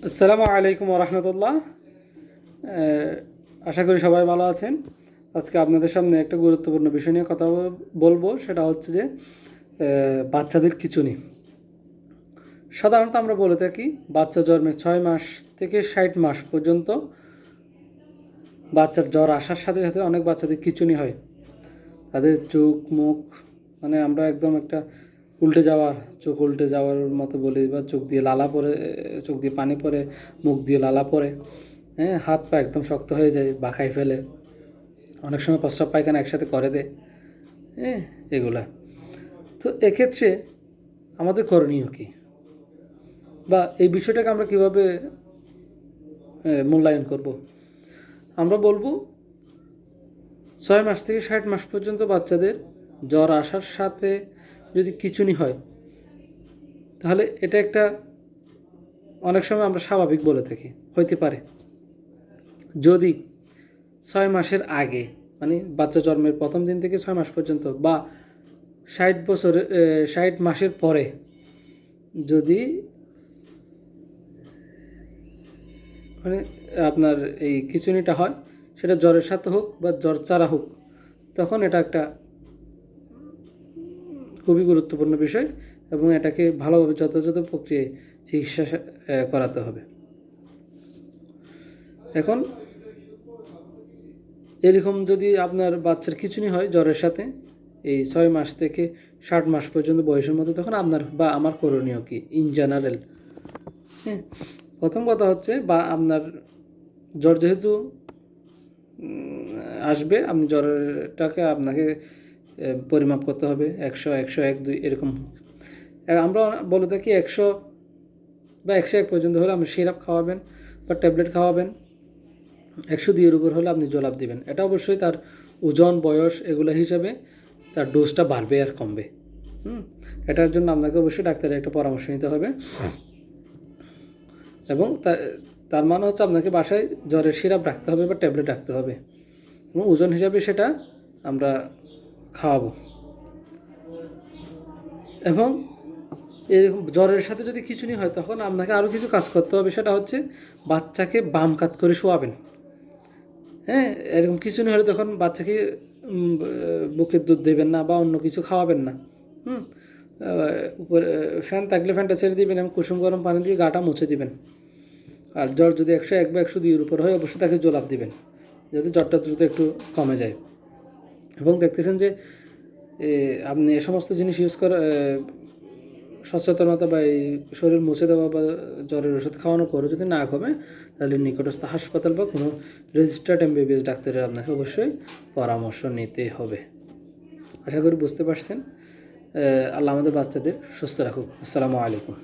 আসসালামু আলাইকুম রহমতুল্লাহ। আশা করি সবাই ভালো আছেন। আজকে আপনাদের সামনে একটা গুরুত্বপূর্ণ বিষয় নিয়ে কথা বলবো, সেটা হচ্ছে যে বাচ্চাদের খিঁচুনি। সাধারণত আমরা বলে থাকি বাচ্চা জন্মের 6 মাস থেকে 60 মাস পর্যন্ত বাচ্চার জ্বর আসার সাথে সাথে অনেক বাচ্চাদের খিঁচুনি হয়। তাদের চোখ মুখ মানে আমরা একদম একটা চোখ উল্টে যাওয়ার মতো বলি, বা চোখ দিয়ে লালা পড়ে, চোখ দিয়ে পানি পড়ে, মুখ দিয়ে লালা পড়ে, হ্যাঁ, হাত পা একদম শক্ত হয়ে যায়, বাঁকায় ফেলে, অনেক সময় প্রস্রাব পায়খানা একসাথে করে দেয়, হ্যাঁ, এগুলা। তো এক্ষেত্রে আমাদের করণীয় কী, বা এই বিষয়টাকে আমরা কীভাবে মূল্যায়ন করব? আমরা বলবো 6 মাস থেকে 60 মাস পর্যন্ত বাচ্চাদের জ্বর আসার সাথে যদি খিঁচুনি হয়, তাহলে এটা একটা অনেক সময় আমরা স্বাভাবিক বলে থাকি, হইতে পারে। যদি 6 মাসের আগে, মানে বাচ্চা জন্মের প্রথম দিন থেকে 6 মাস পর্যন্ত, বা 60 মাসের পরে যদি মানে আপনার এই খিঁচুনিটা হয়, সেটা জ্বরের সাথে হোক বা জ্বর ছাড়া হোক, তখন এটা একটা খুবই গুরুত্বপূর্ণ বিষয়, এবং এটাকে ভালোভাবে যথাযথ প্রক্রিয়ায় চিকিৎসা করাতে হবে। এখন এরকম যদি আপনার বাচ্চার খিঁচুনি হয় জ্বরের সাথে এই 6 মাস থেকে 60 মাস পর্যন্ত বয়সের মধ্যে, তখন আপনার বা আমার করণীয় কি ইন জেনারেল? হ্যাঁ, প্রথম কথা হচ্ছে, বা আপনার জ্বর যেহেতু আসবে, আপনি জ্বরটাকে আপনাকে পরিমাপ করতে হবে, 100, 101, 2 এরকম। আমরা বলে থাকি 100 বা 101 পর্যন্ত হলে আপনি সিরাপ খাওয়াবেন বা ট্যাবলেট খাওয়াবেন, 102 এর উপর হলে আপনি জলাপ দিবেন। এটা অবশ্যই তার ওজন, বয়স এগুলো হিসাবে তার ডোজটা বাড়বে আর কমবে। এটার জন্য আপনাকে অবশ্যই ডাক্তারের একটা পরামর্শ নিতে হবে, এবং তার মানে হচ্ছে আপনাকে বাসায় জ্বরের সিরাপ রাখতে হবে বা ট্যাবলেট রাখতে হবে, এবং ওজন হিসাবে সেটা আমরা খাওয়াবো। এবং এরকম জ্বরের সাথে যদি খিঁচুনি হয়, তখন আপনাকে আরও কিছু কাজ করতে হবে, সেটা হচ্ছে বাচ্চাকে বাম কাত করে শোয়াবেন। হ্যাঁ, এরকম খিঁচুনি হলে তখন বাচ্চাকে বুকের দুধ দেবেন না বা অন্য কিছু খাওয়াবেন না। উপরে ফ্যান থাকলে ফ্যানটা ছেড়ে দিবেন, এবং কুসুম গরম পানি দিয়ে গাটা মুছে দিবেন। আর জ্বর যদি 101 বা 102 উপর হয়, অবশ্যই তাকে জোলাপ দিবেন, যাতে জ্বরটা দ্রুত একটু কমে যায়। এবং দেখতেছেন যে আপনি এ সমস্ত জিনিস ইউজ করা, সচেতনতা বা এই শরীর মুছে দেওয়া বা জ্বরের ওষুধ খাওয়ানোর পরে যদি না কমে, তাহলে নিকটস্থ হাসপাতাল বা কোনো রেজিস্টার্ড MBBS ডাক্তারের আপনাকে অবশ্যই পরামর্শ নিতে হবে। আশা করি বুঝতে পারছেন। আল্লাহ আমাদের বাচ্চাদের সুস্থ রাখুক। আসসালামু আলাইকুম।